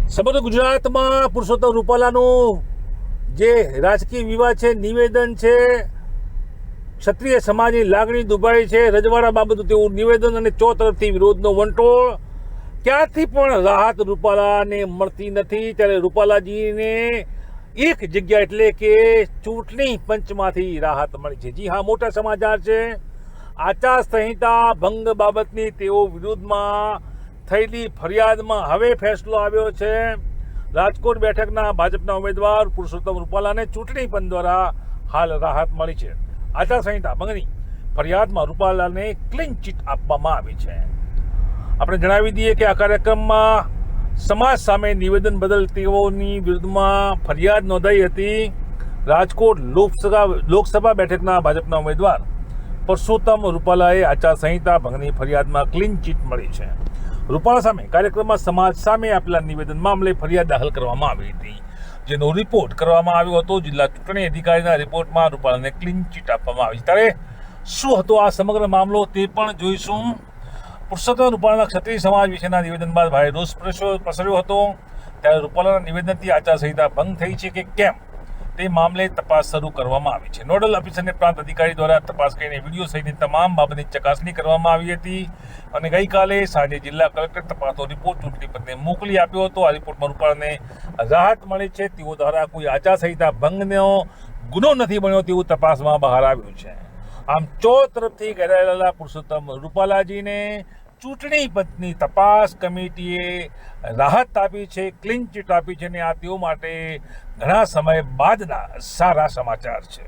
સમગ્ર ગુજરાતમાં પુરુષોત્તમ રૂપાલાનું જે રાજકીય વિવાદ છે, નિવેદન છે, ક્ષત્રિય સમાજની લાગણી દુભાઈ છે, રજવાડા બાબતે તેવું નિવેદન અને ચો તરફથી વિરોધનો વંટોળ, ક્યાંથી પણ રાહત રૂપાલાને મળતી નથી. ત્યારે રૂપાલાજીને એક જગ્યા એટલે કે ચૂંટણી પંચમાંથી રાહત મળી છે. જી હા, મોટા સમાચાર છે. આચાર સંહિતા ભંગ બાબતની તેઓ વિરુદ્ધમાં થયેલી ફરિયાદમાં હવે ફેસલો આવ્યો છે. રાજકોટ બેઠકના ભાજપના ઉમેદવાર પુરુષોત્તમ રૂપાલાને ચૂંટણી પંચ દ્વારા હાલ રાહત મળી છે. આચાર સંહિતા ભંગની ફરિયાદમાં રૂપાલાને ક્લીન ચીટ આપવામાં આવી છે. આપણે જણાવી દઈએ કે આ કાર્યક્રમમાં સમાજ સામે નિવેદન બદલ તેઓની વિરુદ્ધમાં ફરિયાદ નોંધાઈ હતી. રાજકોટ લોકસભા બેઠકના ભાજપના ઉમેદવાર પુરુષોત્તમ રૂપાલાએ આચાર સંહિતા ભંગની ફરિયાદમાં ક્લીન ચીટ મળી છે. રૂપાલા સામે કાર્યક્રમમાં સમાજ સામે આપેલા નિવેદન મામલે ફરિયાદ દાખલ કરવામાં આવી હતી, જેનો રિપોર્ટ કરવામાં આવ્યો હતો. જિલ્લા ચૂંટણી અધિકારીના રિપોર્ટમાં રૂપાલાને ક્લીન ચીટ આપવામાં આવી. ત્યારે શું હતો આ સમગ્ર મામલો તે પણ જોઈશું. પુરુષોત્તમ રૂપાલાના ક્ષત્રિય સમાજ વિશેના નિવેદન બાદ ભારે રોષ પ્રસર્યો હતો. ત્યારે રૂપાલાના નિવેદનથી આચારસંહિતા ભંગ થઈ છે કે કેમ તે મામલે તપાસ શરૂ કરવામાં આવી છે. નોડલ ઓફિસરને પ્રાંત અધિકારી દ્વારા તપાસ કરીને વિડીયો સહિતની તમામ બાબતની ચકાસણી કરવામાં આવી હતી અને ગઈકાલે સાંજે જિલ્લા કલેક્ટર તપાસનો રિપોર્ટ ચૂંટણી પંચને મોકલી આપ્યો હતો. આ રિપોર્ટમાં રૂપાલાને રાહત મળી છે. તેઓ દ્વારા કોઈ આચારસંહિતા ભંગનો ગુનો નથી બન્યો તેવું તપાસમાં બહાર આવ્યું છે. આમ ચો તરફથી ઘેરાયેલા પુરુષોત્તમ રૂપાલાજીને ચૂંટણી પંચની તપાસ કમિટીએ રાહત આપી છે, ક્લીન ચીટ આપી છે અને આ તેઓ માટે ઘણા સમય બાદના સારા સમાચાર છે.